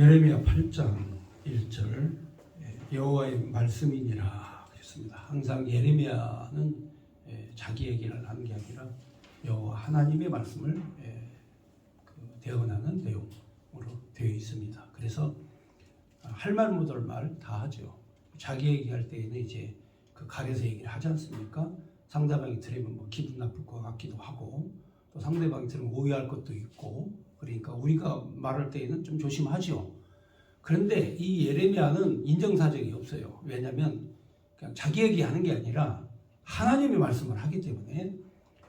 예레미야 8장 1절 여호와의 말씀이니라 그랬습니다. 항상 예레미야는 자기 얘기를 하는 게 아니라 여호와 하나님의 말씀을 대언하는 내용으로 되어 있습니다. 그래서 할 말 못할 말 다 하죠. 자기 얘기할 때에는 이제 그 가려서 얘기를 하지 않습니까? 상대방이 들으면 뭐 기분 나쁠 것 같기도 하고 또 상대방이 들으면 오해할 것도 있고 그러니까 우리가 말할 때에는 좀 조심하죠. 그런데 이 예레미야는 인정사정이 없어요. 왜냐하면 그냥 자기 얘기하는 게 아니라 하나님의 말씀을 하기 때문에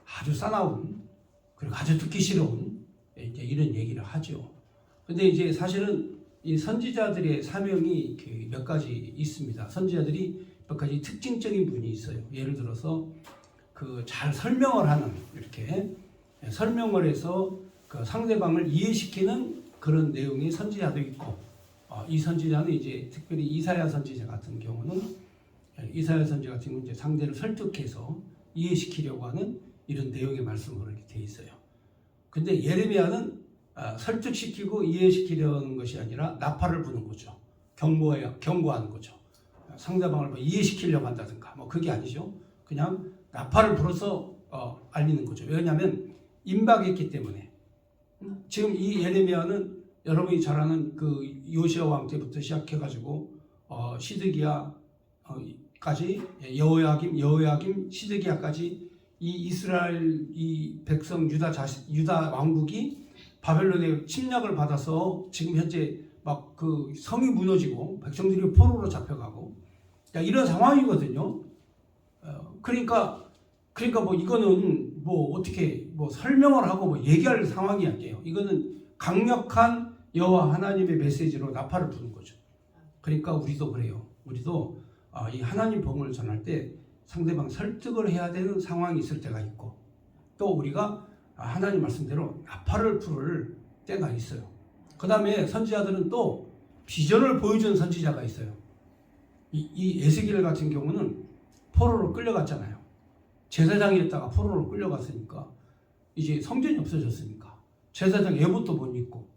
아주 싸나운 그리고 아주 듣기 싫은 이제 이런 얘기를 하죠. 근데 이제 사실은 이 선지자들의 사명이 몇 가지 있습니다. 선지자들이 몇 가지 특징적인 분이 있어요. 예를 들어서 그 잘 설명을 하는 이렇게 설명을 해서 그 상대방을 이해시키는 그런 내용의 선지자도 있고 이 선지자는 이제 특별히 이사야 선지자 같은 경우는 이제 상대를 설득해서 이해시키려고 하는 이런 내용의 말씀으로 이렇게 돼 있어요. 근데 예레미야는 설득시키고 이해시키려는 것이 아니라 나팔을 부는 거죠. 경고하는 거죠. 상대방을 뭐 이해시키려고 한다든가 뭐 그게 아니죠. 그냥 나팔을 불어서 알리는 거죠. 왜냐하면 임박했기 때문에. 지금 이 예레미야는 여러분이 잘 아는 그 요시야 왕 때부터 시작해가지고 시드기야까지 여호야김 시드기야까지 이 이스라엘 이 백성 유다 왕국이 바벨론의 침략을 받아서 지금 현재 막 그 성이 무너지고 백성들이 포로로 잡혀가고 이런 상황이거든요. 그러니까 뭐 이거는 뭐 어떻게 뭐 설명을 하고 뭐 얘기할 상황이 아니에요. 이거는 강력한 여호와 하나님의 메시지로 나팔을 부는 거죠. 그러니까 우리도 그래요. 우리도 이 하나님 복음을 전할 때 상대방 설득을 해야 되는 상황이 있을 때가 있고 또 우리가 하나님 말씀대로 나팔을 부를 때가 있어요. 그 다음에 선지자들은 또 비전을 보여주는 선지자가 있어요. 이 에스겔 같은 경우는 포로로 끌려갔잖아요. 제사장이었다가 포로로 끌려갔으니까 이제 성전이 없어졌으니까 제사장 예복도 못 입고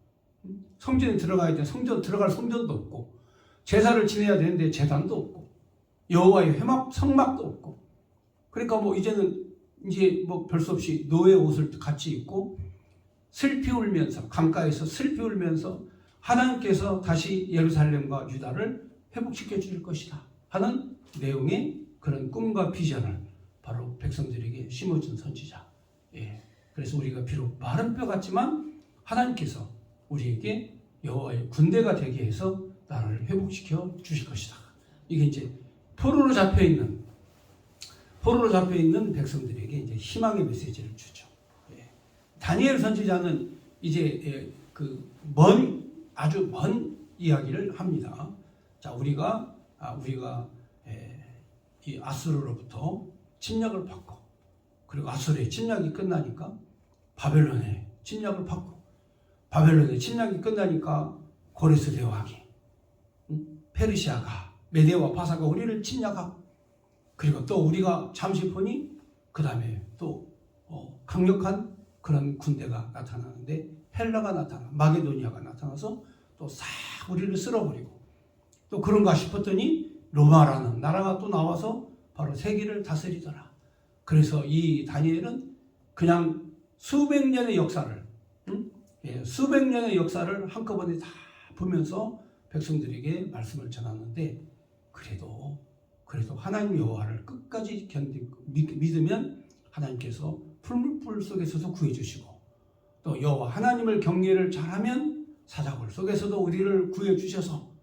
성전에 들어가야 돼. 들어갈 성전도 없고 제사를 지내야 되는데 제단도 없고 여호와의 성막도 없고 그러니까 뭐 이제는 이제 뭐 별 수 없이 노예 옷을 같이 입고 슬피 울면서 강가에서 슬피 울면서 하나님께서 다시 예루살렘과 유다를 회복시켜 줄 것이다 하는 내용의 그런 꿈과 비전을 바로 백성들에게 심어준 선지자. 그래서 우리가 비록 마른 뼈 같지만 하나님께서 우리에게 여호와의 군대가 되게 해서 나라를 회복시켜 주실 것이다. 이게 이제 포로로 잡혀 있는 백성들에게 이제 희망의 메시지를 주죠. 다니엘 선지자는 이제 아주 먼 이야기를 합니다. 자, 우리가 이 아수르로부터 침략을 받고 그리고 아수르의 침략이 끝나니까 바벨론의 침략을 받고 바벨론의 침략이 끝나니까 고레스 대왕이 페르시아가 메데와 바사가 우리를 침략하고 그리고 또 우리가 잠시 보니 그 다음에 또 강력한 그런 군대가 나타나는데 마게도니아가 나타나서 또 싹 우리를 쓸어버리고 또 그런가 싶었더니 로마라는 나라가 또 나와서 바로 세계를 다스리더라. 그래서 이 다니엘은 그냥 수백 년의 역사를 한꺼번에 다 보면서 백성들에게 말씀을 전하는데 그래도 하나님 여호와를 끝까지 믿으면 하나님께서 풀물불 속에서도 구해주시고 또 여호와 하나님을 경외를 잘하면 사자굴 속에서도 우리를 구해주셔서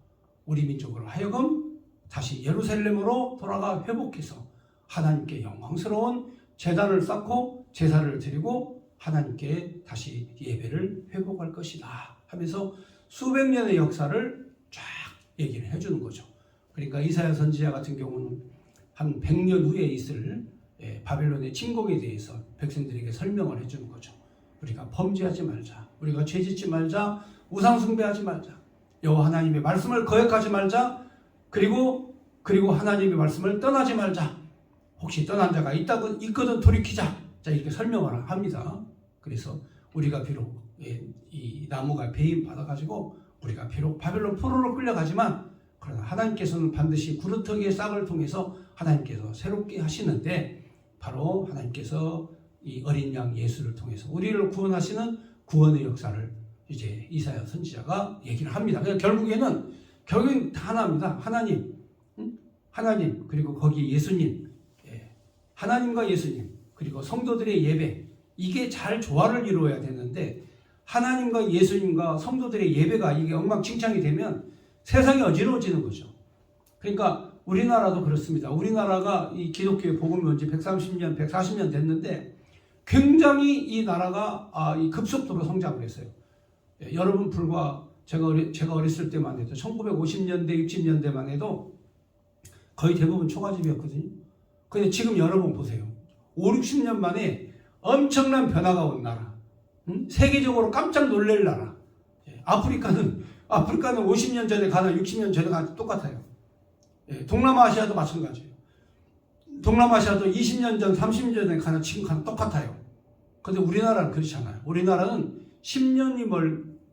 우리 민족으로 하여금 다시 예루살렘으로 돌아가 회복해서 하나님께 영광스러운 제단을 쌓고 제사를 드리고 하나님께 다시 예배를 회복할 것이다 하면서 수백 년의 역사를 쫙 얘기를 해주는 거죠. 그러니까 이사야 선지자 같은 경우는 한 100년 후에 있을 바벨론의 침공에 대해서 백성들에게 설명을 해주는 거죠. 우리가 범죄하지 말자, 우리가 죄짓지 말자, 우상 숭배하지 말자, 여호와 하나님의 말씀을 거역하지 말자, 그리고 하나님의 말씀을 떠나지 말자. 혹시 떠난 자가 있거든 돌이키자. 자, 이렇게 설명을 합니다. 그래서 우리가 비록 이 나무가 배임 받아가지고 우리가 비록 바벨론 포로로 끌려가지만 그러나 하나님께서는 반드시 구르터기의 싹을 통해서 하나님께서 새롭게 하시는데 바로 하나님께서 이 어린 양 예수를 통해서 우리를 구원하시는 구원의 역사를 이제 이사야 선지자가 얘기를 합니다. 그러니까 결국엔 다 하나입니다. 하나님 그리고 거기 예수님, 하나님과 예수님 그리고 성도들의 예배, 이게 잘 조화를 이루어야 되는데 하나님과 예수님과 성도들의 예배가 이게 엉망진창이 되면 세상이 어지러워지는 거죠. 그러니까 우리나라도 그렇습니다. 우리나라가 이 기독교의 복음이 온 지 130년, 140년 됐는데 굉장히 이 나라가 이 급속도로 성장을 했어요. 여러분 불과 제가 어렸을 때만 해도 1950년대, 60년대만 해도 거의 대부분 초가집이었거든요. 근데 지금 여러분 보세요. 5, 60년 만에 엄청난 변화가 온 나라. 세계적으로 깜짝 놀랄 나라. 아프리카는 50년 전에 가나 60년 전에 가나 똑같아요. 동남아시아도 마찬가지예요. 동남아시아도 20년 전, 30년 전에 가나 지금 가나 똑같아요. 근데 우리나라는 그렇지 않아요. 우리나라는 10년이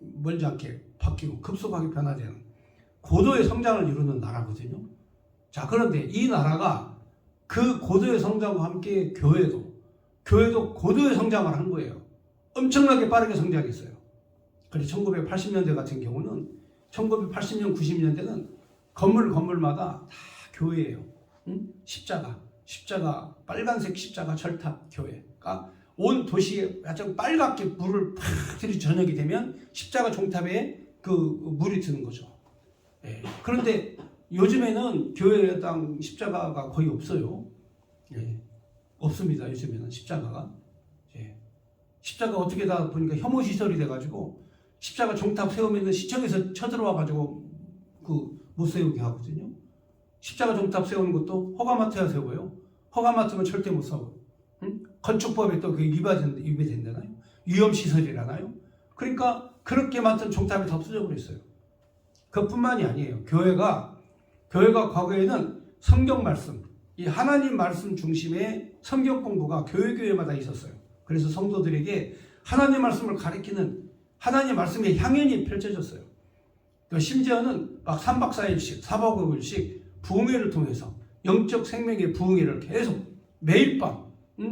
멀지 않게 바뀌고 급속하게 변화되는 고도의 성장을 이루는 나라거든요. 자, 그런데 이 나라가 그 고도의 성장과 함께 교회도 고도의 성장을 한 거예요. 엄청나게 빠르게 성장했어요. 그래서 1980년대 같은 경우는 1980년, 90년대는 건물마다 다 교회예요. 십자가, 빨간색 십자가 철탑 교회가 온 도시에 아주 빨갛게 물을 팍 들이 저녁이 되면 십자가 종탑에 그 물이 드는 거죠. 그런데 요즘에는 교회당 십자가가 거의 없어요. 없습니다. 요즘에는 십자가가. 십자가 어떻게 다 보니까 혐오 시설이 돼가지고 십자가 종탑 세우면 시청에서 쳐들어와가지고 못 세우게 하거든요. 십자가 종탑 세우는 것도 허가 맡아야 세워요. 허가 맡으면 절대 못 세워요. 건축법에 또 그게 위배된다나요? 위험시설이라나요? 그러니까 그렇게 맡은 종탑이 다 없어져 버렸어요. 그뿐만이 아니에요. 교회가 과거에는 성경 말씀, 이 하나님 말씀 중심의 성경 공부가 교회마다 있었어요. 그래서 성도들에게 하나님 말씀을 가리키는 하나님 말씀의 향연이 펼쳐졌어요. 심지어는 막 3박 4일씩, 4박 5일씩 부흥회를 통해서 영적 생명의 부흥회를 계속 매일 밤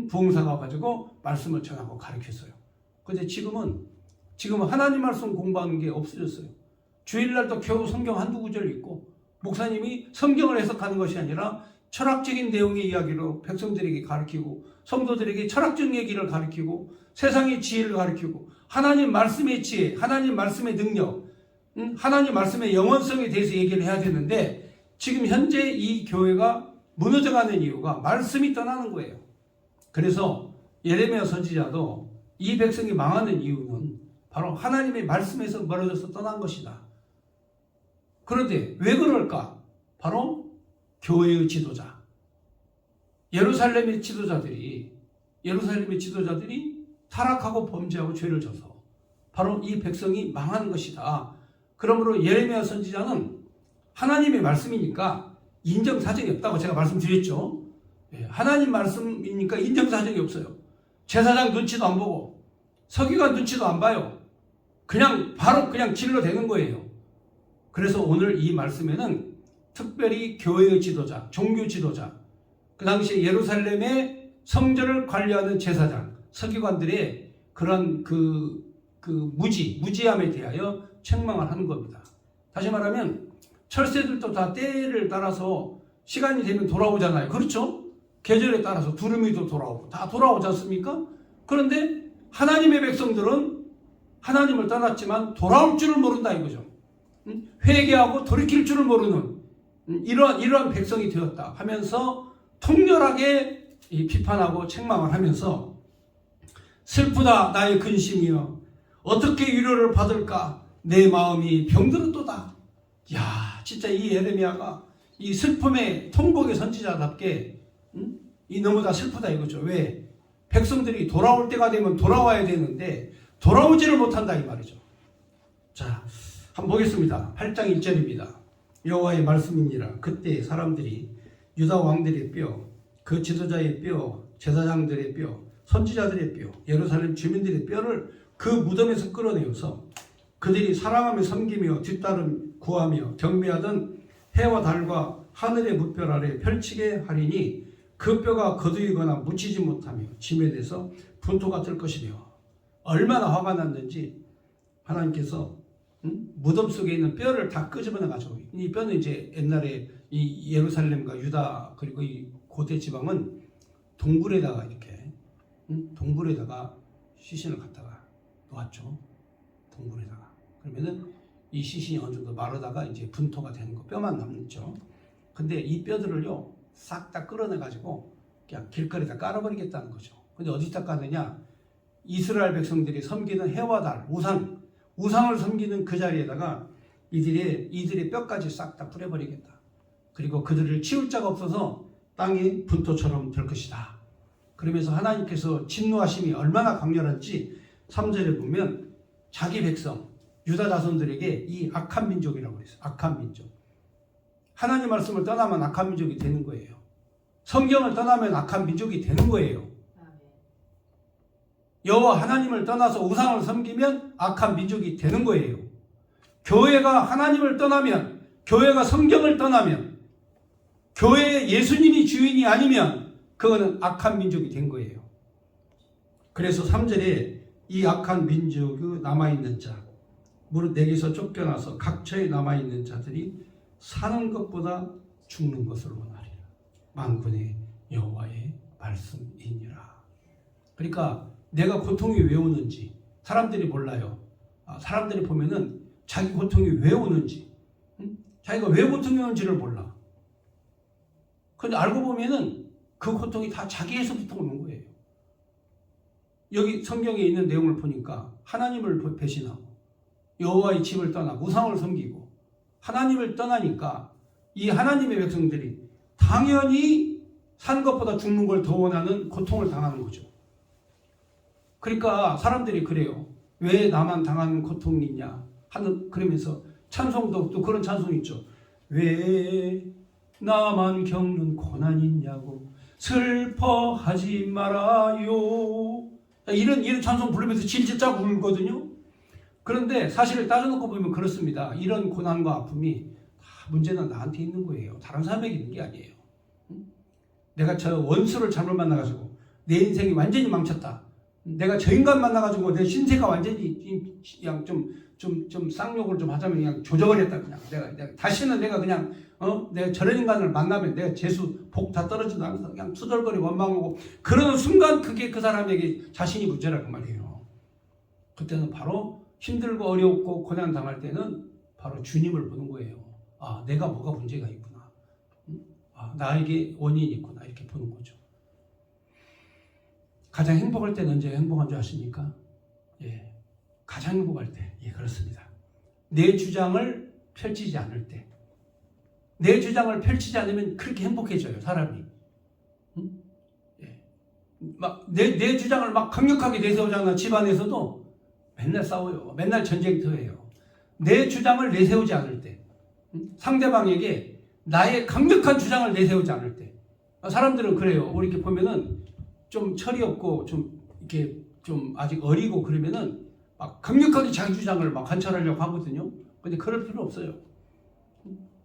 부흥사가 가지고 말씀을 전하고 가르쳤어요. 그런데 지금은 하나님 말씀 공부하는 게 없어졌어요. 주일날도 겨우 성경 한두 구절 읽고 목사님이 성경을 해석하는 것이 아니라 철학적인 내용의 이야기로 백성들에게 가르치고 성도들에게 철학적 얘기를 가르치고 세상의 지혜를 가르치고 하나님 말씀의 지혜, 하나님 말씀의 능력, 하나님 말씀의 영원성에 대해서 얘기를 해야 되는데 지금 현재 이 교회가 무너져가는 이유가 말씀이 떠나는 거예요. 그래서 예레미야 선지자도 이 백성이 망하는 이유는 바로 하나님의 말씀에서 멀어져서 떠난 것이다. 그런데 왜 그럴까? 바로 교회의 지도자, 예루살렘의 지도자들이 타락하고 범죄하고 죄를 져서 바로 이 백성이 망하는 것이다. 그러므로 예레미야 선지자는 하나님의 말씀이니까 인정사정이 없다고 제가 말씀드렸죠. 하나님 말씀이니까 인정사정이 없어요. 제사장 눈치도 안 보고 서기관 눈치도 안 봐요. 바로 질러 대는 거예요. 그래서 오늘 이 말씀에는 특별히 교회의 지도자, 종교 지도자, 그 당시에 예루살렘의 성전을 관리하는 제사장, 서기관들의 그런 무지함에 대하여 책망을 하는 겁니다. 다시 말하면 철새들도 다 때를 따라서 시간이 되면 돌아오잖아요. 그렇죠? 계절에 따라서 두루미도 돌아오고 다 돌아오지 않습니까? 그런데 하나님의 백성들은 하나님을 떠났지만 돌아올 줄을 모른다 이거죠. 회개하고 돌이킬 줄을 모르는 이러한 백성이 되었다 하면서 통렬하게 비판하고 책망을 하면서 슬프다 나의 근심이여 어떻게 위로를 받을까 내 마음이 병들었도다. 야, 진짜 이 예레미야가 이 슬픔의 통곡의 선지자답게 이 너무나 슬프다 이거죠. 왜? 백성들이 돌아올 때가 되면 돌아와야 되는데 돌아오지를 못한다 이 말이죠. 자, 한번 보겠습니다. 8장 1절입니다. 여호와의 말씀이니라. 그때 사람들이 유다 왕들의 뼈, 그 지도자의 뼈, 제사장들의 뼈, 선지자들의 뼈, 예루살렘 주민들의 뼈를 그 무덤에서 끌어내어서 그들이 사랑하며 섬기며 뒤따름 구하며 경배하던 해와 달과 하늘의 무별 아래 펼치게 하리니 그 뼈가 거두이거나 묻히지 못하며 짐에 대해서 분토가 뜰 것이며. 얼마나 화가 났는지 하나님께서 무덤 속에 있는 뼈를 다 끄집어내 가지고, 이 뼈는 이제 옛날에 이 예루살렘과 유다 그리고 이 고대 지방은 동굴에다가 이렇게 동굴에다가 시신을 갖다가 놓았죠. 동굴에다가. 그러면은 이 시신이 어느 정도 마르다가 이제 분토가 되는 거, 뼈만 남죠. 근데 이 뼈들을요 싹 다 끌어내 가지고 그냥 길거리에다 깔아버리겠다는 거죠. 근데 어디다 까느냐? 이스라엘 백성들이 섬기는 해와 달, 우상을 섬기는 그 자리에다가 이들의 뼈까지 싹 다 뿌려버리겠다. 그리고 그들을 치울 자가 없어서 땅이 분토처럼 될 것이다. 그러면서 하나님께서 진노하심이 얼마나 강렬한지 3절에 보면 자기 백성 유다 자손들에게 이 악한 민족이라고 그랬어요. 악한 민족. 하나님 말씀을 떠나면 악한 민족이 되는 거예요. 성경을 떠나면 악한 민족이 되는 거예요. 여호와 하나님을 떠나서 우상을 섬기면 악한 민족이 되는 거예요. 교회가 하나님을 떠나면, 교회가 성경을 떠나면, 교회에 예수님이 주인이 아니면 그거는 악한 민족이 된 거예요. 그래서 3절에 이 악한 민족이 남아있는 자, 무릇 내게서 쫓겨나서 각처에 남아있는 자들이 사는 것보다 죽는 것을 원하리라. 만군의 여호와의 말씀이니라. 그러니까 내가 고통이 왜 오는지 사람들이 몰라요. 사람들이 보면은 자기 고통이 왜 오는지, 자기가 왜 고통이 오는지를 몰라. 근데 알고 보면은 그 고통이 다 자기에서부터 오는 거예요. 여기 성경에 있는 내용을 보니까 하나님을 배신하고 여호와의 집을 떠나고 우상을 섬기고 하나님을 떠나니까 이 하나님의 백성들이 당연히 산 것보다 죽는 걸 더 원하는 고통을 당하는 거죠. 그러니까 사람들이 그래요. 왜 나만 당하는 고통이 있냐 하는, 그러면서 찬송도 또 그런 찬송이 있죠. 왜 나만 겪는 고난이 있냐고 슬퍼하지 말아요. 이런 찬송 부르면서 질질 짜고 울거든요. 그런데 사실을 따져놓고 보면 그렇습니다. 이런 고난과 아픔이 다 문제는 나한테 있는 거예요. 다른 사람에게 있는 게 아니에요. 내가 저 원수를 잘못 만나가지고 내 인생이 완전히 망쳤다. 내가 저 인간 만나가지고 내 신세가 완전히 그냥 좀 쌍욕을 좀 하자면 그냥 조져을 했다. 그냥 내가 다시는 내가 그냥 내가 저런 인간을 만나면 내가 재수 복 다 떨어진다 하면서 그냥 투덜거리고 원망하고 그러는 순간 그게 그 사람에게 자신이 문제라고 말이에요. 그때는 바로 힘들고 어렵고 고난 당할 때는 바로 주님을 보는 거예요. 아, 내가 뭐가 문제가 있구나. 아, 나에게 원인이 있구나. 이렇게 보는 거죠. 가장 행복할 때는 언제 행복한 줄 아십니까? 예, 가장 행복할 때. 예, 그렇습니다. 내 주장을 펼치지 않을 때. 내 주장을 펼치지 않으면 그렇게 행복해져요, 사람이. 예. 내 주장을 막 강력하게 내세우잖아. 집안에서도 맨날 싸워요. 맨날 전쟁터예요. 내 주장을 내세우지 않을 때. 상대방에게 나의 강력한 주장을 내세우지 않을 때. 사람들은 그래요. 우리 이렇게 보면은 좀 철이 없고 좀 이렇게 좀 아직 어리고 그러면은 막 강력하게 자기 주장을 막 관철하려고 하거든요. 근데 그럴 필요 없어요.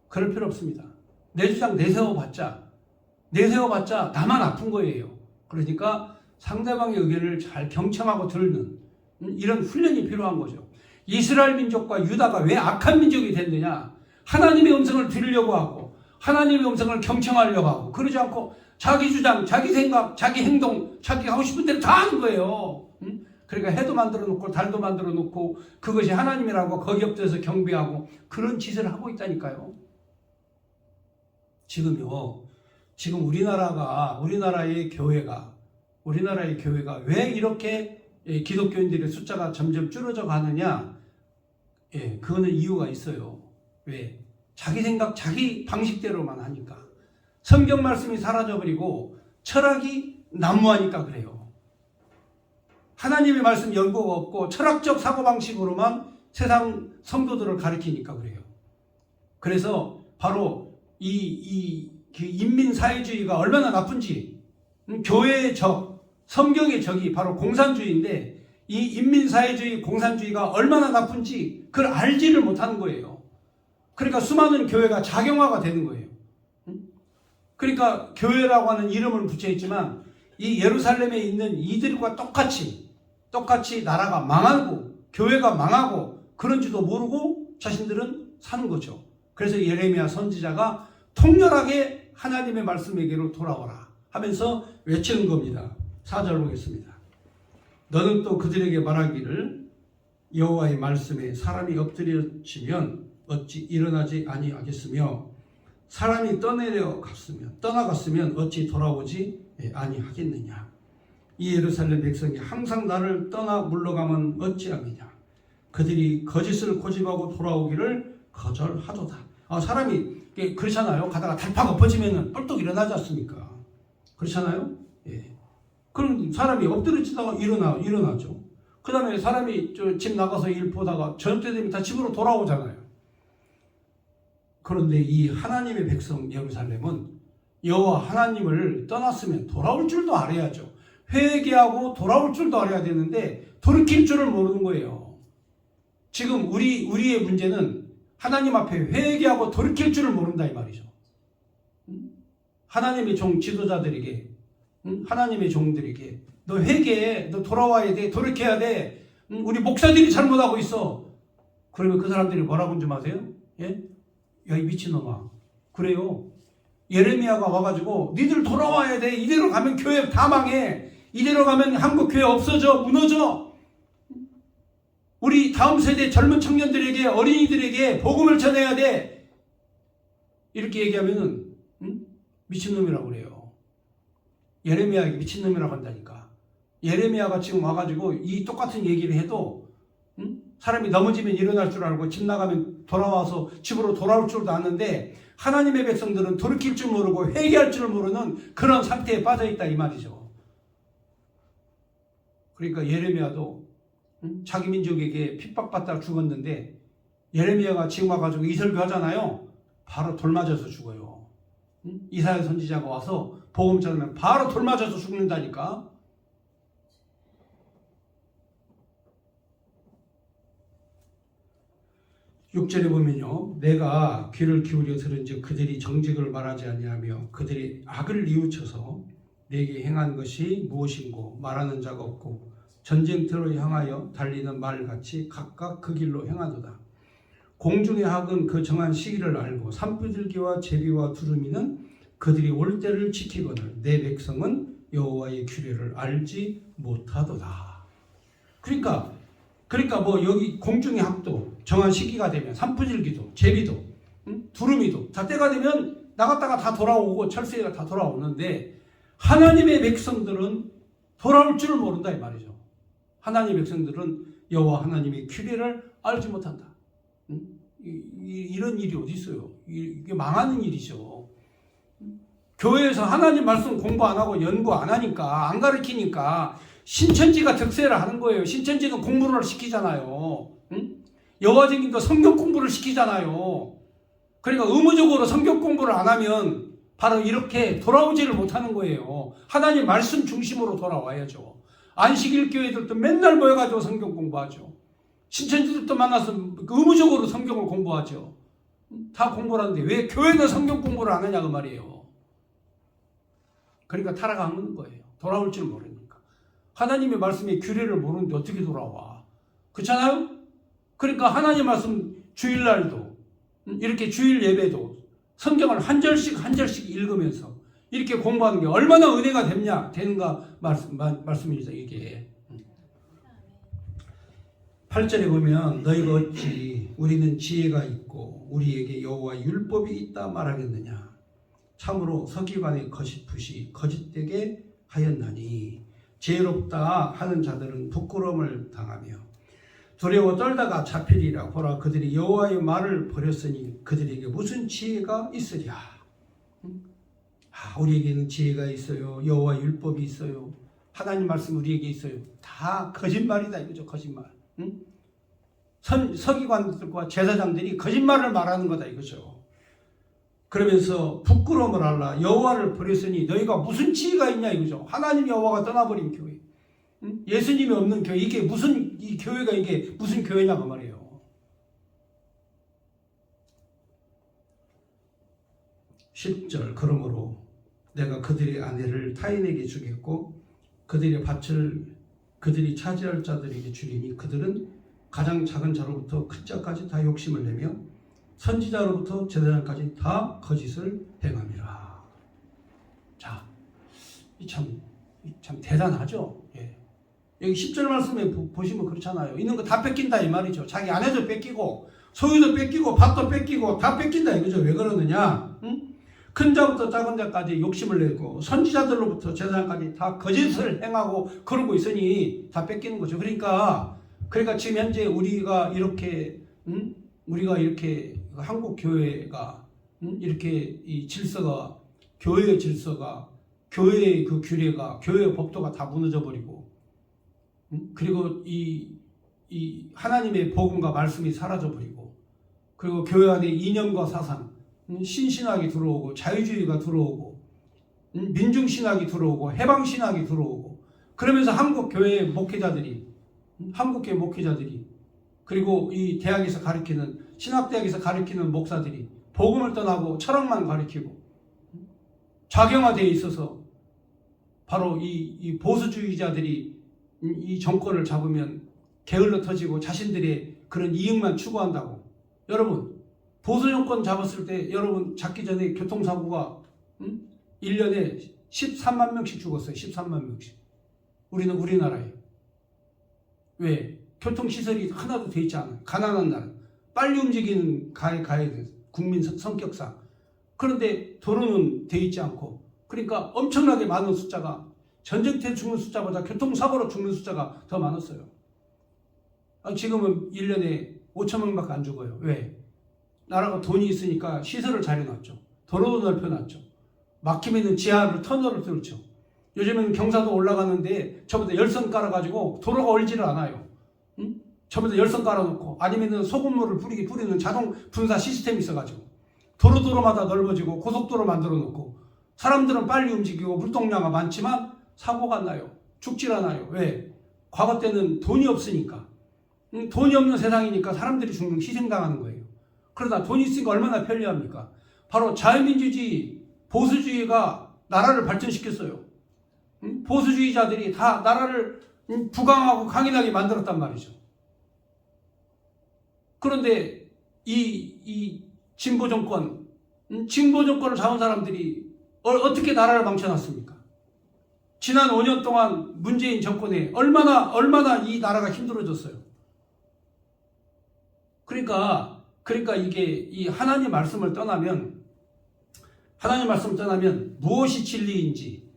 그럴 필요 없습니다. 내 주장 내세워봤자 나만 아픈 거예요. 그러니까 상대방의 의견을 잘 경청하고 듣는 이런 훈련이 필요한 거죠. 이스라엘 민족과 유다가 왜 악한 민족이 됐느냐? 하나님의 음성을 들으려고 하고 하나님의 음성을 경청하려고 하고 그러지 않고 자기 주장, 자기 생각, 자기 행동, 자기가 하고 싶은 대로 다 하는 거예요. 그러니까 해도 만들어 놓고 달도 만들어 놓고 그것이 하나님이라고 거기 엎드려서 경배하고 그런 짓을 하고 있다니까요. 지금 우리나라의 교회가 왜 이렇게 기독교인들의 숫자가 점점 줄어져 가느냐? 예, 그거는 이유가 있어요. 왜? 자기 생각, 자기 방식대로만 하니까. 성경 말씀이 사라져버리고 철학이 난무하니까 그래요. 하나님의 말씀 연고가 없고 철학적 사고방식으로만 세상 성도들을 가르치니까 그래요. 그래서 바로 그 인민사회주의가 얼마나 나쁜지, 교회의 적, 성경의 적이 바로 공산주의인데 이 인민사회주의, 공산주의가 얼마나 나쁜지 그걸 알지를 못하는 거예요. 그러니까 수많은 교회가 작용화가 되는 거예요. 그러니까 교회라고 하는 이름을 붙여있지만 이 예루살렘에 있는 이들과 똑같이 나라가 망하고 교회가 망하고 그런지도 모르고 자신들은 사는 거죠. 그래서 예레미야 선지자가 통렬하게 하나님의 말씀에게로 돌아오라 하면서 외치는 겁니다. 4절 보겠습니다. 너는 또 그들에게 말하기를 여호와의 말씀에 사람이 엎드려지면 어찌 일어나지 아니하겠으며 사람이 떠나갔으면 어찌 돌아오지 아니하겠느냐. 이 예루살렘 백성이 항상 나를 떠나 물러가면 어찌하느냐. 그들이 거짓을 고집하고 돌아오기를 거절하도다. 사람이 그렇잖아요. 가다가 달파가 엎어지면 뻘떡 일어나지 않습니까? 그렇잖아요. 예. 그럼 사람이 엎드려지다가 일어나죠. 그 다음에 사람이 집 나가서 일 보다가 저녁 때 되면 다 집으로 돌아오잖아요. 그런데 이 하나님의 백성 예루살렘은 여호와 하나님을 떠났으면 돌아올 줄도 알아야죠. 회개하고 돌아올 줄도 알아야 되는데 돌이킬 줄을 모르는 거예요. 지금 우리의 문제는 하나님 앞에 회개하고 돌이킬 줄을 모른다 이 말이죠. 하나님의 지도자들에게, 하나님의 종들에게 너 회개해, 너 돌아와야 돼, 돌이켜야 돼. 우리 목사들이 잘못하고 있어. 그러면 그 사람들이 뭐라고 좀 아세요? 예? 야, 이 미친놈아. 그래요. 예레미야가 와가지고 니들 돌아와야 돼. 이대로 가면 교회 다 망해. 이대로 가면 한국 교회 없어져, 무너져. 우리 다음 세대 젊은 청년들에게, 어린이들에게 복음을 전해야 돼. 이렇게 얘기하면은 미친놈이라고 그래요. 예레미야에게 미친놈이라고 한다니까. 예레미야가 지금 와가지고 이 똑같은 얘기를 해도 사람이 넘어지면 일어날 줄 알고 집 나가면 돌아와서 집으로 돌아올 줄도 아는데 하나님의 백성들은 돌이킬 줄 모르고 회개할 줄 모르는 그런 상태에 빠져있다 이 말이죠. 그러니까 예레미야도 자기 민족에게 핍박받다 죽었는데 예레미야가 지금 와가지고 이 설교하잖아요. 바로 돌 맞아서 죽어요. 이사야 선지자가 와서 복음 전하면 바로 돌 맞아서 죽는다니까. 6절에 보면요. 내가 귀를 기울여 들은즉 그들이 정직을 말하지 아니하며 그들이 악을 뉘우쳐서 내게 행한 것이 무엇인고 말하는 자가 없고 전쟁터로 향하여 달리는 말같이 각각 그 길로 행하도다. 공중의 학은 그 정한 시기를 알고 산비둘기와 제비와 두루미는 그들이 올 때를 지키거늘 내 백성은 여호와의 규례를 알지 못하도다. 그러니까 뭐 여기 공중의 학도 정한 시기가 되면 산비둘기도 제비도 두루미도 다 때가 되면 나갔다가 다 돌아오고 철새가 다 돌아오는데 하나님의 백성들은 돌아올 줄을 모른다 이 말이죠. 하나님의 백성들은 여호와 하나님의 규례를 알지 못한다. 이런 일이 어디 있어요? 이게 망하는 일이죠. 교회에서 하나님 말씀 공부 안 하고 연구 안 하니까 안 가르치니까 신천지가 득세를 하는 거예요. 신천지는 공부를 시키잖아요. 여화쟁이도 성경 공부를 시키잖아요. 그러니까 의무적으로 성경 공부를 안 하면 바로 이렇게 돌아오지를 못하는 거예요. 하나님 말씀 중심으로 돌아와야죠. 안식일 교회들도 맨날 모여가지고 성경 공부하죠. 신천지들도 만나서 의무적으로 성경을 공부하죠. 다 공부를 하는데 왜 교회는 성경 공부를 안 하냐 그 말이에요. 그러니까 타락하는 거예요. 돌아올 줄 모르니까. 하나님의 말씀의 규례를 모르는데 어떻게 돌아와. 그렇잖아요? 그러니까 하나님 말씀 주일날도 이렇게 주일 예배도 성경을 한 절씩 읽으면서 이렇게 공부하는 게 얼마나 은혜가 되는가 말씀이죠 이게. 8절에 보면 너희가 어찌 우리는 지혜가 있고 우리에게 여호와의 율법이 있다 말하겠느냐. 참으로 서기관의 거짓풋이 거짓되게 하였나니 지혜롭다 하는 자들은 부끄러움을 당하며 두려워 떨다가 잡히리라. 보라 그들이 여호와의 말을 버렸으니 그들에게 무슨 지혜가 있으랴. 우리에게는 지혜가 있어요. 여호와의 율법이 있어요. 하나님 말씀 우리에게 있어요. 다 거짓말이다 이거죠. 거짓말. 서기관들과 제사장들이 거짓말을 말하는 거다 이거죠. 그러면서 부끄러움을 알라. 여호와를 버렸으니 너희가 무슨 지혜가 있냐 이거죠. 하나님 여호와가 떠나버린 교회. 응? 예수님이 없는 교회, 이게 무슨, 이 교회가 이게 무슨 교회냐고 말이에요. 10절, 그러므로 내가 그들의 아내를 타인에게 주겠고 그들의 밭을 그들이 차지할 자들에게 주리니 그들은 가장 작은 자로부터 큰 자까지 다 욕심을 내며 선지자로부터 제사장까지 다 거짓을 행함이라. 자, 참 대단하죠. 예. 여기 10절 말씀에 보시면 그렇잖아요. 있는 거 다 뺏긴다 이 말이죠. 자기 아내도 뺏기고 소유도 뺏기고 밭도 뺏기고 다 뺏긴다 이거죠. 왜 그러느냐? 응? 큰 자부터 작은 자까지 욕심을 내고 선지자들로부터 제사장까지 다 거짓을 행하고 그러고 있으니 다 뺏기는 거죠. 그러니까 지금 현재 우리가 이렇게 한국 교회가 이렇게 이 질서가 교회의 질서가 교회의 그 규례가 교회의 법도가 다 무너져 버리고 그리고 이 하나님의 복음과 말씀이 사라져 버리고 그리고 교회 안에 이념과 사상 신신학이 들어오고 자유주의가 들어오고 민중신학이 들어오고 해방신학이 들어오고 그러면서 한국교회 목회자들이 그리고 이 대학에서 가르치는 신학대학에서 가르치는 목사들이 복음을 떠나고 철학만 가르치고 좌경화되어 있어서 바로 이 보수주의자들이 이 정권을 잡으면 게을러 터지고 자신들의 그런 이익만 추구한다고. 여러분 보수 정권 잡았을 때 여러분 잡기 전에 교통사고가 1년에 13만 명씩 죽었어요. 13만 명씩. 우리나라에. 왜? 교통시설이 하나도 돼 있지 않아요. 가난한 나라. 빨리 움직이는 가야 돼. 국민 성격상. 그런데 도로는 돼 있지 않고. 그러니까 엄청나게 많은 숫자가 전쟁 때 죽는 숫자보다 교통사고로 죽는 숫자가 더 많았어요. 지금은 1년에 5천 명밖에 안 죽어요. 왜? 나라가 돈이 있으니까 시설을 잘 해놨죠. 도로도 넓혀놨죠. 막히면 지하로 터널을 뚫죠. 요즘에는 경사도 올라가는데 저보다 열선 깔아가지고 도로가 얼지를 않아요. 저보다 열선 깔아놓고 아니면은 소금물을 뿌리는 자동 분사 시스템이 있어가지고 도로마다 넓어지고 고속도로 만들어 놓고 사람들은 빨리 움직이고 물동량가 많지만 사고가 안 나요. 죽질 않아요. 왜? 과거 때는 돈이 없으니까. 돈이 없는 세상이니까 사람들이 희생당하는 거예요. 그러다 돈이 있으니까 얼마나 편리합니까? 바로 자유민주주의, 보수주의가 나라를 발전시켰어요. 보수주의자들이 다 나라를 부강하고 강인하게 만들었단 말이죠. 그런데 이 진보 정권을 잡은 사람들이 어떻게 나라를 망쳐놨습니까? 지난 5년 동안 문재인 정권에 얼마나 이 나라가 힘들어졌어요. 그러니까 이게 이 하나님 말씀을 떠나면 무엇이 진리인지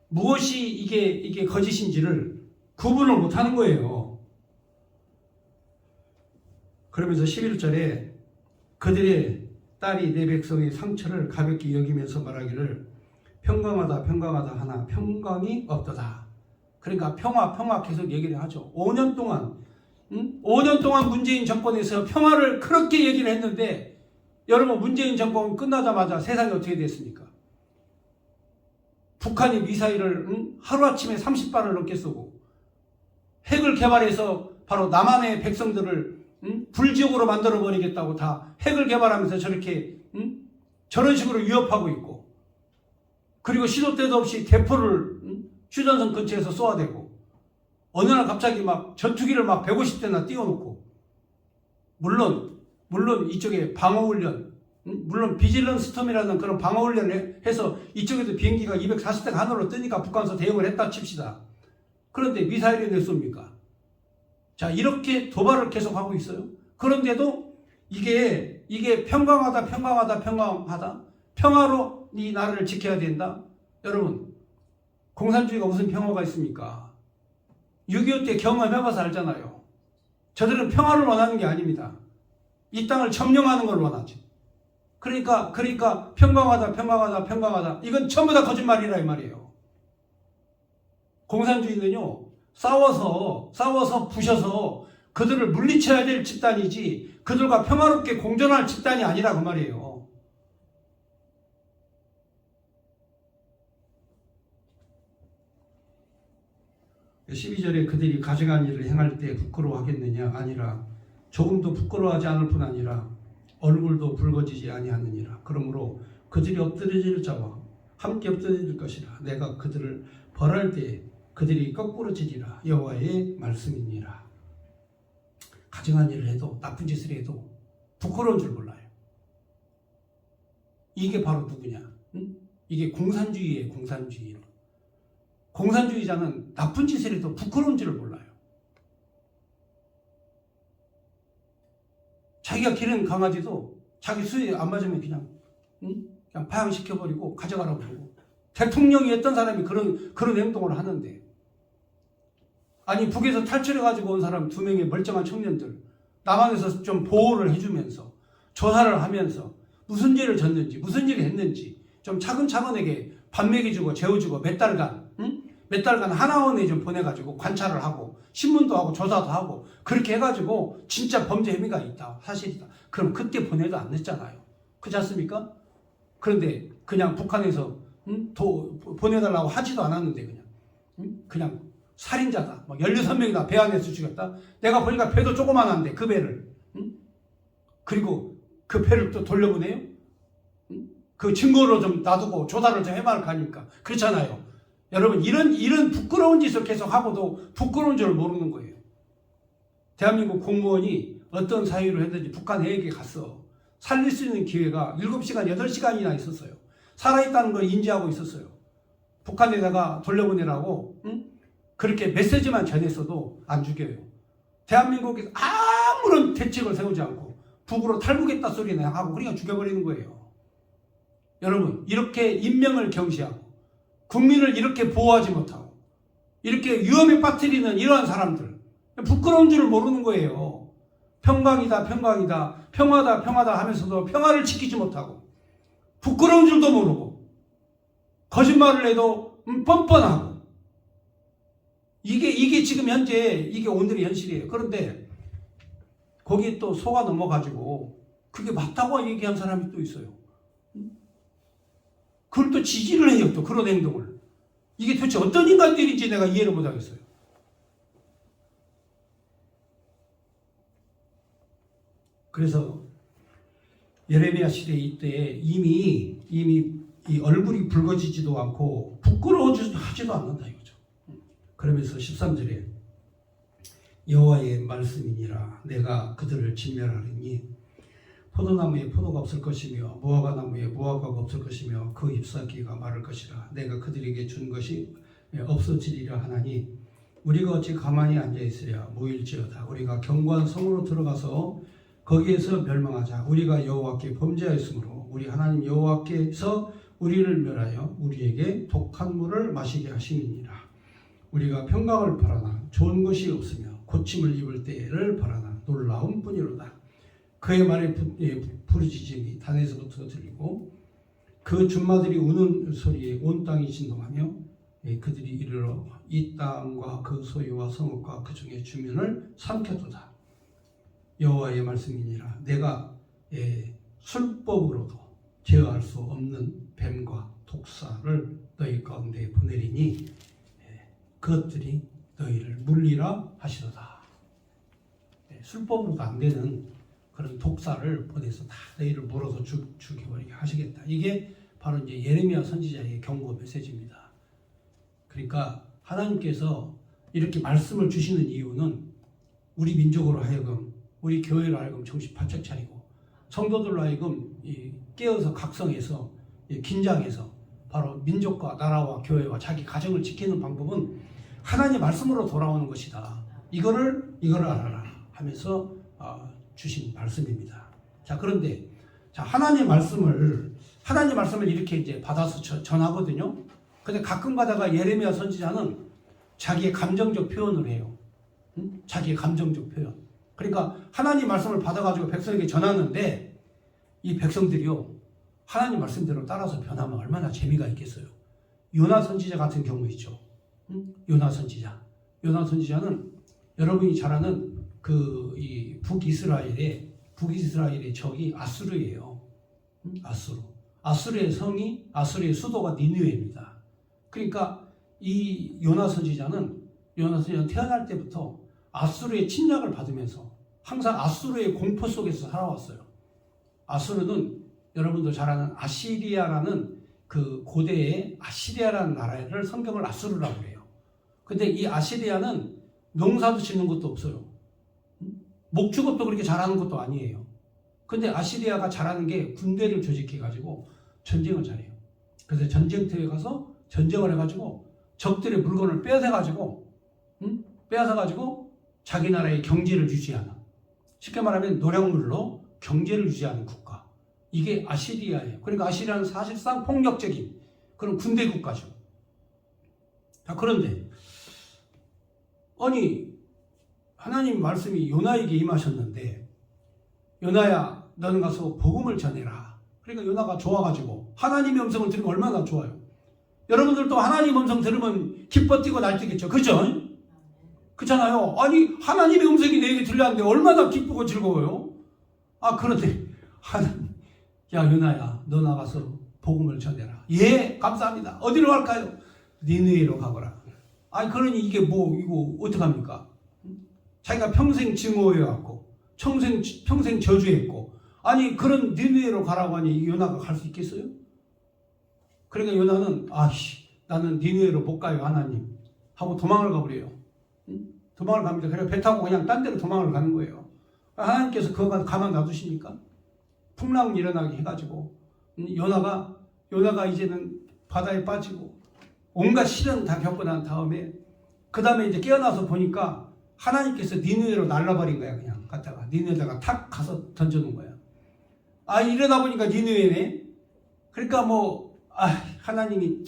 무엇이 이게 거짓인지를 구분을 못하는 거예요. 그러면서 11절에 그들의 딸이 내 백성의 상처를 가볍게 여기면서 말하기를 평강하다 하나 평강이 없도다. 그러니까 평화 계속 얘기를 하죠. 5년 동안 문재인 정권에서 평화를 그렇게 얘기를 했는데 여러분 문재인 정권 끝나자마자 세상이 어떻게 됐습니까? 북한이 미사일을 하루아침에 30발을 넘게 쏘고 핵을 개발해서 바로 남한의 백성들을 불지옥으로 만들어버리겠다고 다 핵을 개발하면서 저런 식으로 위협하고 있고 그리고 시도 때도 없이 대포를 휴전선 근처에서 쏘아대고 어느 날 갑자기 막 전투기를 막 150대나 띄워놓고 물론 이쪽에 방어훈련 물론 비질런스 스톰이라는 그런 방어훈련을 해서 이쪽에도 비행기가 240대가 하늘로 뜨니까 북한에서 대응을 했다 칩시다. 그런데 미사일이 왜 쏩니까? 자, 이렇게 도발을 계속하고 있어요. 그런데도 이게 평강하다 평화로 이 나라를 지켜야 된다. 여러분 공산주의가 무슨 평화가 있습니까? 6.25 때 경험해봐서 알잖아요. 저들은 평화를 원하는 게 아닙니다. 이 땅을 점령하는 걸 원하지. 그러니까 평강하다 이건 전부 다 거짓말이라 이 말이에요. 공산주의는요 싸워서 부셔서 그들을 물리쳐야 될 집단이지 그들과 평화롭게 공존할 집단이 아니라 그 말이에요. 12절에 그들이 가증한 일을 행할 때 부끄러워하겠느냐? 아니라 조금도 부끄러워하지 않을 뿐 아니라 얼굴도 붉어지지 아니하느니라. 그러므로 그들이 엎드려질 자와 함께 엎드려질 것이라. 내가 그들을 벌할 때 그들이 거꾸로 지리라. 여호와의 말씀이니라. 가증한 일을 해도 나쁜 짓을 해도 부끄러운 줄 몰라요. 이게 바로 누구냐? 응? 이게 공산주의예요. 공산주의. 공산주의자는 나쁜 짓을 해도 부끄러운 줄을 몰라요. 자기가 기른 강아지도 자기 수에 안 맞으면 그냥 파양시켜버리고 가져가라고 그러고, 대통령이 어떤 사람이 그런 행동을 하는데, 아니 북에서 탈출해가지고 온 사람 2명의 멀쩡한 청년들 남한에서 좀 보호를 해주면서 조사를 하면서 무슨 죄를 졌는지 무슨 일을 했는지 좀 차근차근하게 밥 먹여주고 재워주고 몇 달간 하나원에 좀 보내가지고 관찰을 하고 신문도 하고 조사도 하고 그렇게 해가지고 진짜 범죄 혐의가 있다, 사실이다, 그럼 그때 보내도 안 늦잖아요. 그렇지 않습니까? 그런데 그냥 북한에서 보내달라고 하지도 않았는데 그냥 살인자다, 막 16명이나 배 안에서 죽였다. 내가 보니까 배도 조그만한데 그 배를 그리고 그 배를 또 돌려보내요? 그 증거로 좀 놔두고 조사를 좀 해봐야 하니까. 그렇잖아요. 여러분, 이런 부끄러운 짓을 계속 하고도 부끄러운 줄 모르는 거예요. 대한민국 공무원이 어떤 사유로 했는지 북한 해역에 갔어. 살릴 수 있는 기회가 7시간, 8시간이나 있었어요. 살아있다는 걸 인지하고 있었어요. 북한에다가 돌려보내라고 그렇게 메시지만 전했어도 안 죽여요. 대한민국에서 아무런 대책을 세우지 않고 북으로 탈북했다 소리나 하고 그냥 죽여버리는 거예요. 여러분, 이렇게 인명을 경시하고 국민을 이렇게 보호하지 못하고 이렇게 위험에 빠뜨리는 이러한 사람들, 부끄러운 줄을 모르는 거예요. 평강이다 평강이다, 평화다 평화다 하면서도 평화를 지키지 못하고 부끄러운 줄도 모르고 거짓말을 해도 뻔뻔하고, 이게 지금 현재 이게 오늘의 현실이에요. 그런데 거기에 또 속아 넘어가지고 그게 맞다고 얘기한 사람이 또 있어요. 그걸 또 지지를 해요. 또 그런 행동을. 이게 도대체 어떤 인간들인지 내가 이해를 못하겠어요. 그래서 예레미야 시대 이때 이미 이 얼굴이 붉어지지도 않고 부끄러워하지도 않는다 이거죠. 그러면서 13절에 여호와의 말씀이니라. 내가 그들을 진멸하리니 포도나무에 포도가 없을 것이며 무화과나무에 무화과가 없을 것이며 그 잎사귀가 마를 것이라. 내가 그들에게 준 것이 없어지리라 하나니 우리가 어찌 가만히 앉아있으랴. 모일지어다. 우리가 견고한 성으로 들어가서 거기에서 멸망하자. 우리가 여호와께 범죄하였으므로 우리 하나님 여호와께서 우리를 멸하여 우리에게 독한 물을 마시게 하심이니라. 우리가 평강을 바라나 좋은 것이 없으며 고침을 입을 때를 바라나 놀라움 뿐이로다. 그의 말에 부르짖음이 단에서부터 들리고 그 준마들이 우는 소리에 온 땅이 진동하며 그들이 이르러 이 땅과 그 소유와 성읍과 그 중에 주민을 삼켰도다. 여호와의 말씀이니라. 내가 술법으로도 제어할 수 없는 뱀과 독사를 너희 가운데 보내리니 그것들이 너희를 물리라 하시도다. 술법으로도 안 되는 그런 독사를 보내서 다 너희를 물어서 죽여버리게 하시겠다. 이게 바로 이제 예레미야 선지자의 경고 메시지입니다. 그러니까 하나님께서 이렇게 말씀을 주시는 이유는 우리 민족으로 하여금, 우리 교회로 하여금 정신 바짝 차리고 성도들로 하여금 깨어서 각성해서 긴장해서 바로 민족과 나라와 교회와 자기 가정을 지키는 방법은 하나님의 말씀으로 돌아오는 것이다. 이거를 알아라 하면서 주신 말씀입니다. 자, 그런데 하나님의 말씀을 이렇게 이제 받아서 전하거든요. 근데 가끔 가다가 예레미야 선지자는 자기의 감정적 표현을 해요. 자기의 감정적 표현. 그러니까 하나님 말씀을 받아가지고 백성에게 전하는데 이 백성들이요, 하나님 말씀대로 따라서 변하면 얼마나 재미가 있겠어요. 요나 선지자 같은 경우 있죠. 요나 선지자는 여러분이 잘 아는 이 북이스라엘의 적이 아수르예요. 아수르의 수도가 니느웨입니다. 그러니까 이 요나 선지자는 요나단이 태어날 때부터 아수르의 침략을 받으면서 항상 아수르의 공포 속에서 살아왔어요. 아수르는 여러분도 잘 아는 아시리아라는 그 고대의 아시리아라는 나라를 성경을 아수르라고 해요. 근데 이 아시리아는 농사도 짓는 것도 없어요. 목축업도 그렇게 잘하는 것도 아니에요. 근데 아시리아가 잘하는 게 군대를 조직해가지고 전쟁을 잘해요. 그래서 전쟁터에 가서 전쟁을 해가지고 적들의 물건을 빼앗아가지고 자기 나라의 경제를 유지하는, 쉽게 말하면 노량물로 경제를 유지하는 국가. 이게 아시리아예요. 그러니까 아시리아는 사실상 폭력적인 그런 군대 국가죠. 자, 그런데 아니 하나님 말씀이 요나에게 임하셨는데, 요나야 너는 가서 복음을 전해라. 그러니까 요나가 좋아가지고, 하나님의 음성을 들으면 얼마나 좋아요. 여러분들도 하나님 음성 들으면 기뻐 뛰고 날뛰겠죠. 그죠? 그렇잖아요. 아니 하나님의 음성이 내게 들렸는데 얼마나 기쁘고 즐거워요. 그런데 하나님, 야 요나야 너 나가서 복음을 전해라. 예, 감사합니다. 어디로 갈까요? 니느웨로 가거라. 그러니 이게 이거 어떡합니까? 자기가 평생 증오해왔고 평생 저주했고, 그런 니느웨로 가라고 하니 요나가 갈 수 있겠어요? 그러니까 요나는 나는 니느웨로 못 가요 하나님 하고 도망을 가버려요. 도망을 갑니다. 그래서 배 타고 그냥 딴 데로 도망을 가는 거예요. 하나님께서 그거 가만 놔두십니까? 풍랑이 일어나게 해가지고 요나가 이제는 바다에 빠지고 온갖 시련 다 겪고 난 다음에, 그 다음에 이제 깨어나서 보니까 하나님께서 니느웨로 날라버린 거야. 그냥 갔다가 니느웨에다가 탁 가서 던져놓은 거야. 이러다 보니까 니느웨네. 그러니까 하나님이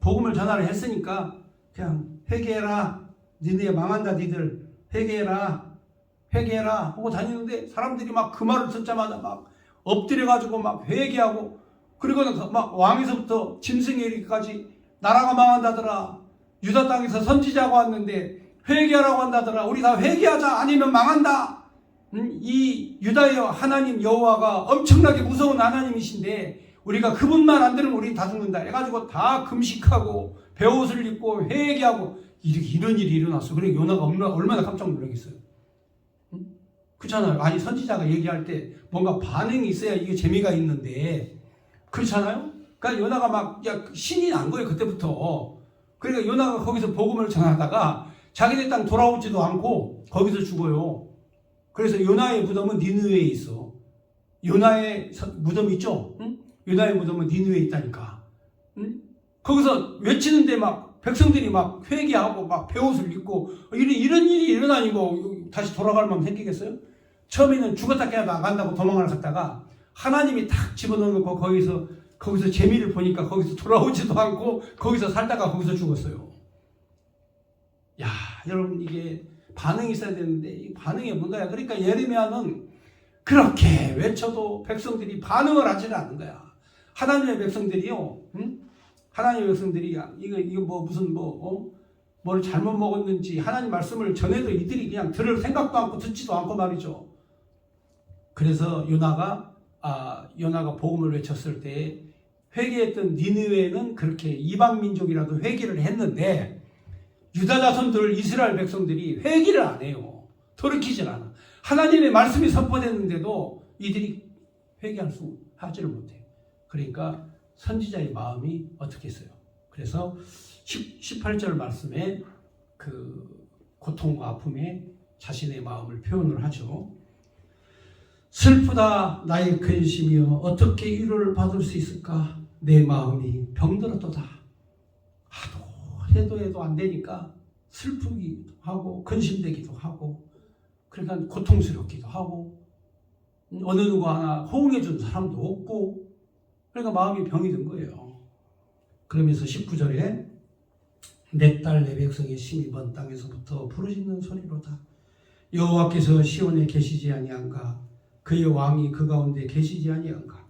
복음을 전하를 했으니까 그냥 회개해라. 니네 망한다. 니들 회개해라 하고 다니는데, 사람들이 막 그 말을 듣자마자 막 엎드려가지고 막 회개하고, 그리고는 막 왕에서부터 짐승에 이르기까지 나라가 망한다더라. 유다 땅에서 선지자가 왔는데 회개하라고 한다더라. 우리 다 회개하자, 아니면 망한다. 이 유다의 하나님 여호와가 엄청나게 무서운 하나님이신데 우리가 그분만 안 들으면 우리 다 죽는다 해가지고 다 금식하고 베옷을 입고 회개하고 이런 일이 일어났어. 그래 요나가 얼마나 깜짝 놀라겠어요. 그렇잖아요. 선지자가 얘기할 때 뭔가 반응이 있어야 이게 재미가 있는데, 그렇잖아요. 그러니까 요나가 막 신이 난 거예요 그때부터. 그러니까 요나가 거기서 복음을 전하다가 자기네 땅 돌아오지도 않고 거기서 죽어요. 그래서 요나의 무덤은 니느웨에 있어. 요나의 무덤 있죠? 요나의 무덤은 니느웨에 있다니까. 거기서 외치는데 막 백성들이 막 회개하고 막 베옷을 입고 이런 일이 일어나니고 다시 돌아갈 마음 생기겠어요? 처음에는 죽었다 깨어나 나간다고 도망을 갔다가 하나님이 탁 집어넣고 거기서 재미를 보니까 거기서 돌아오지도 않고 거기서 살다가 거기서 죽었어요. 야, 여러분 이게 반응이 있어야 되는데 이 반응이 뭔가요? 그러니까 예레미야는 그렇게 외쳐도 백성들이 반응을 하지는 않는 거야. 하나님의 백성들이요. 하나님의 백성들이 이거 무슨 뭘 잘못 먹었는지 하나님 말씀을 전해도 이들이 그냥 들을 생각도 않고 듣지도 않고 말이죠. 그래서 요나가 복음을 외쳤을 때 회개했던 니느웨는 그렇게 이방 민족이라도 회개를 했는데, 유다 자손들 이스라엘 백성들이 회개를 안 해요. 돌이키질 않아. 하나님의 말씀이 선포됐는데도 이들이 하지를 못해요. 그러니까 선지자의 마음이 어떻게 했어요? 그래서 18절 말씀에 그 고통과 아픔에 자신의 마음을 표현을 하죠. 슬프다 나의 근심이여 어떻게 위로를 받을 수 있을까? 내 마음이 병들었도다. 해도 안 되니까 슬프기도 하고 근심되기도 하고, 그러니까 고통스럽기도 하고, 어느 누구 하나 호응해 준 사람도 없고, 그러니까 마음이 병이 든 거예요. 그러면서 19절에 내 딸 내 백성의 심히 먼 땅에서부터 부르짖는 소리로다. 여호와께서 시온에 계시지 아니한가? 그의 왕이 그 가운데 계시지 아니한가?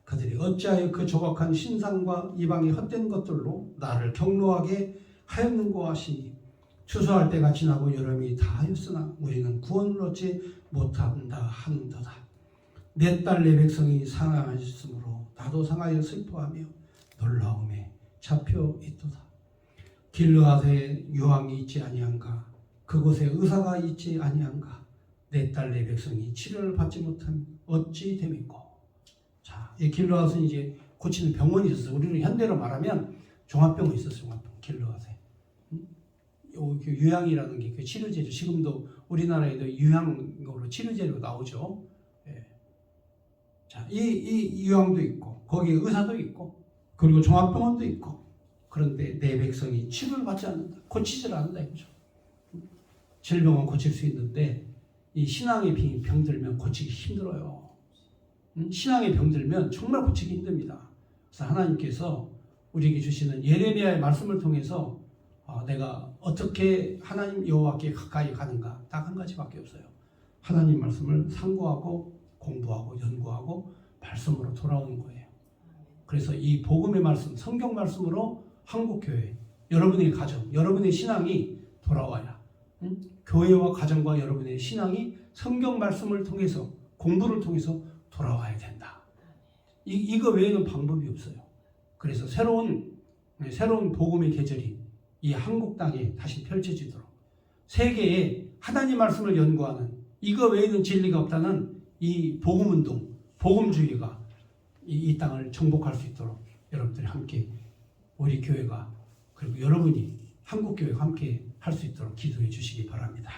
그들이 어찌하여 그 조각한 신상과 이방의 헛된 것들로 나를 경노하게 하였는고 하시니, 추수할 때가 지나고 여름이 다하였으나 우리는 구원을 얻지 못한다 하는도다. 내 딸 내 백성이 상하였으므로 나도 상하여 슬퍼하며 놀라움에 잡혀 있도다. 길르앗에 유황이 있지 아니한가? 그곳에 의사가 있지 아니한가? 내 딸 내 백성이 치료를 받지 못한 어찌 됨이고. 자, 이 길르앗은 이제 고치는 병원이 있었어요. 우리는 현대로 말하면 종합병원이 있었어요. 종합병원 길르앗에. 유향이라는 게 그 치료제죠. 지금도 우리나라에도 유향으로 치료제로 나오죠. 예. 자, 이 유향도 있고 거기에 의사도 있고 그리고 종합병원도 있고 그런데 내 백성이 치료를 받지 않는다. 고치질 않는다 이거죠. 질병은 고칠 수 있는데 이 신앙의 병들면 고치기 힘들어요. 신앙의 병들면 정말 고치기 힘듭니다. 그래서 하나님께서 우리에게 주시는 예레미야의 말씀을 통해서 내가 어떻게 하나님 여호와께 가까이 가는가 딱 한 가지밖에 없어요. 하나님 말씀을 상고하고 공부하고 연구하고 말씀으로 돌아오는 거예요. 그래서 이 복음의 말씀, 성경 말씀으로 한국교회, 여러분의 가정, 여러분의 신앙이 돌아와야 교회와 가정과 여러분의 신앙이 성경 말씀을 통해서 공부를 통해서 돌아와야 된다. 이거 외에는 방법이 없어요. 그래서 새로운 복음의 계절이 이 한국 땅에 다시 펼쳐지도록 세계에 하나님 말씀을 연구하는 이거 외에는 진리가 없다는 이 복음운동, 복음주의가 이 땅을 정복할 수 있도록 여러분들이 함께 우리 교회가 그리고 여러분이 한국교회가 함께 할 수 있도록 기도해 주시기 바랍니다.